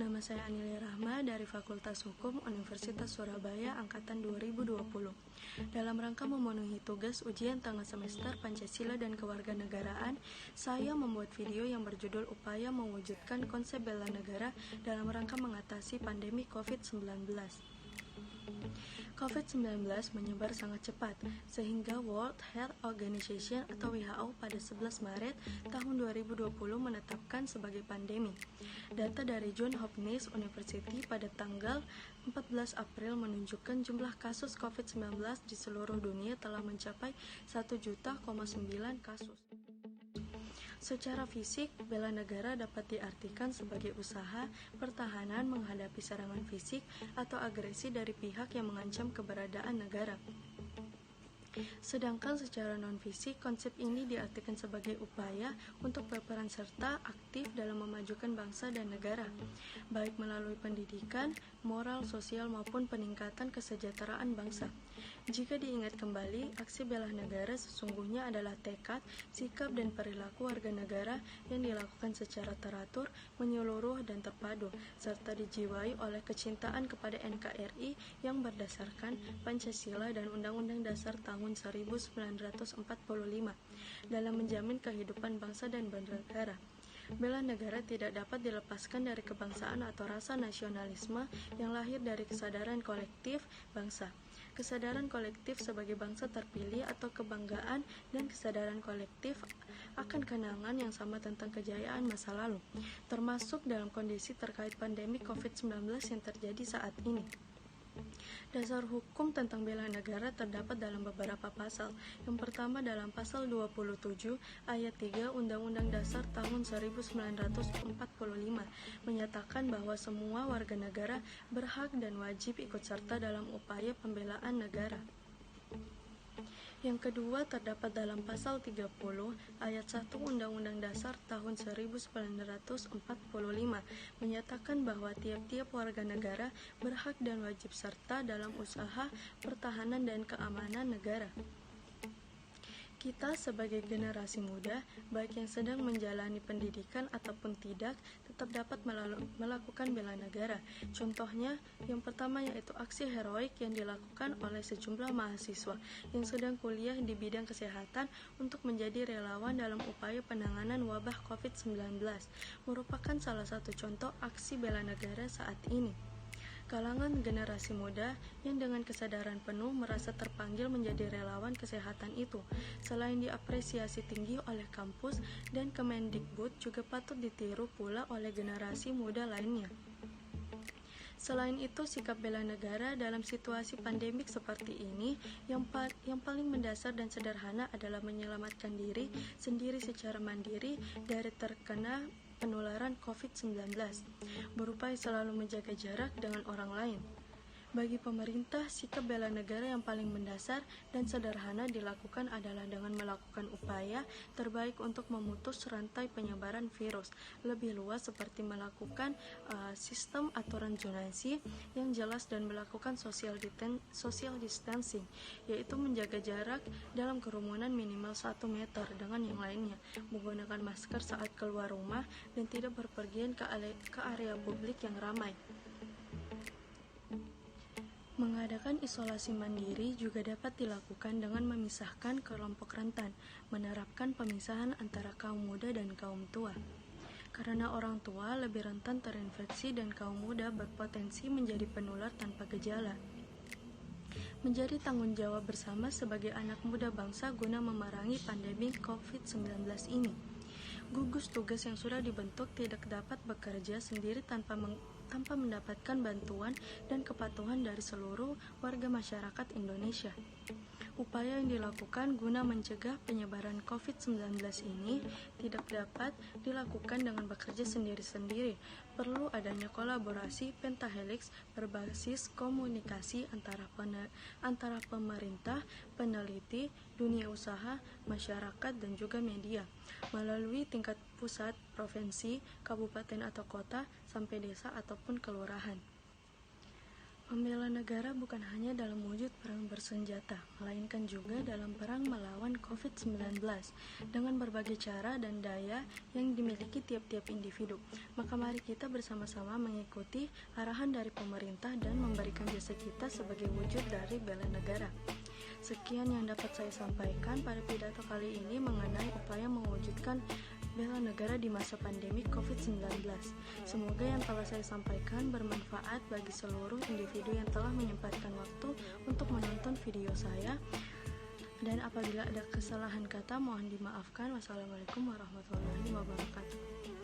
Nama saya Anili Rahma dari Fakultas Hukum Universitas Surabaya Angkatan 2020. Dalam rangka memenuhi tugas ujian tengah semester Pancasila dan Kewarganegaraan, saya membuat video yang berjudul Upaya Mewujudkan Konsep Bela Negara dalam rangka mengatasi pandemi COVID-19. COVID-19 menyebar sangat cepat, sehingga World Health Organization atau WHO pada 11 Maret tahun 2020 menetapkan sebagai pandemi. Data dari Johns Hopkins University pada tanggal 14 April menunjukkan jumlah kasus COVID-19 di seluruh dunia telah mencapai 1,9 juta kasus. Secara fisik, bela negara dapat diartikan sebagai usaha pertahanan menghadapi serangan fisik atau agresi dari pihak yang mengancam keberadaan negara. Sedangkan secara non-fisik, konsep ini diartikan sebagai upaya untuk berperan serta aktif dalam memajukan bangsa dan negara, baik melalui pendidikan, moral, sosial, maupun peningkatan kesejahteraan bangsa. Jika diingat kembali, aksi bela negara sesungguhnya adalah tekad, sikap, dan perilaku warga negara yang dilakukan secara teratur, menyeluruh, dan terpadu, serta dijiwai oleh kecintaan kepada NKRI yang berdasarkan Pancasila dan Undang-Undang Dasar tahun 1945 dalam menjamin kehidupan bangsa dan bernegara. Bela negara tidak dapat dilepaskan dari kebangsaan atau rasa nasionalisme yang lahir dari kesadaran kolektif bangsa. Kesadaran kolektif sebagai bangsa terpilih atau kebanggaan dan kesadaran kolektif akan kenangan yang sama tentang kejayaan masa lalu, termasuk dalam kondisi terkait pandemi COVID-19 yang terjadi saat ini. Dasar hukum tentang bela negara terdapat dalam beberapa pasal. Yang pertama dalam pasal 27 ayat 3 Undang-Undang Dasar tahun 1945 menyatakan bahwa semua warga negara berhak dan wajib ikut serta dalam upaya pembelaan negara. Yang kedua terdapat dalam pasal 30 ayat 1 Undang-Undang Dasar tahun 1945 menyatakan bahwa tiap-tiap warga negara berhak dan wajib serta dalam usaha pertahanan dan keamanan negara. Kita sebagai generasi muda, baik yang sedang menjalani pendidikan ataupun tidak, tetap dapat melakukan bela negara. Contohnya, yang pertama yaitu aksi heroik yang dilakukan oleh sejumlah mahasiswa yang sedang kuliah di bidang kesehatan untuk menjadi relawan dalam upaya penanganan wabah COVID-19, merupakan salah satu contoh aksi bela negara saat ini. Kalangan generasi muda yang dengan kesadaran penuh merasa terpanggil menjadi relawan kesehatan itu, selain diapresiasi tinggi oleh kampus dan Kemendikbud, juga patut ditiru pula oleh generasi muda lainnya. Selain itu, sikap bela negara dalam situasi pandemik seperti ini yang paling mendasar dan sederhana adalah menyelamatkan diri sendiri secara mandiri dari terkena penularan COVID-19, berupaya selalu menjaga jarak dengan orang lain. Bagi pemerintah, sikap bela negara yang paling mendasar dan sederhana dilakukan adalah dengan melakukan upaya terbaik untuk memutus rantai penyebaran virus lebih luas, seperti melakukan sistem aturan zonasi yang jelas dan melakukan social distancing, yaitu menjaga jarak dalam kerumunan minimal 1 meter dengan yang lainnya, menggunakan masker saat keluar rumah, dan tidak berpergian ke area publik yang ramai. Mengadakan isolasi mandiri juga dapat dilakukan dengan memisahkan kelompok rentan, menerapkan pemisahan antara kaum muda dan kaum tua. Karena orang tua lebih rentan terinfeksi dan kaum muda berpotensi menjadi penular tanpa gejala. Menjadi tanggung jawab bersama sebagai anak muda bangsa guna memerangi pandemi COVID-19 ini. Gugus tugas yang sudah dibentuk tidak dapat bekerja sendiri tanpa mendapatkan bantuan dan kepatuhan dari seluruh warga masyarakat Indonesia. Upaya yang dilakukan guna mencegah penyebaran COVID-19 ini tidak dapat dilakukan dengan bekerja sendiri-sendiri. Perlu adanya kolaborasi pentahelix berbasis komunikasi antara pemerintah, peneliti, dunia usaha, masyarakat, dan juga media, melalui tingkat pusat, provinsi, kabupaten atau kota, sampai desa ataupun kelurahan. Membela negara bukan hanya dalam wujud perang bersenjata, melainkan juga dalam perang melawan COVID-19 dengan berbagai cara dan daya yang dimiliki tiap-tiap individu. Maka mari kita bersama-sama mengikuti arahan dari pemerintah dan memberikan jasa kita sebagai wujud dari bela negara. Sekian yang dapat saya sampaikan pada pidato kali ini mengenai upaya mewujudkan bela negara di masa pandemi COVID-19. Semoga yang telah saya sampaikan bermanfaat bagi seluruh individu yang telah menyempatkan waktu untuk menonton video saya. Dan apabila ada kesalahan kata mohon dimaafkan. Wassalamualaikum warahmatullahi wabarakatuh.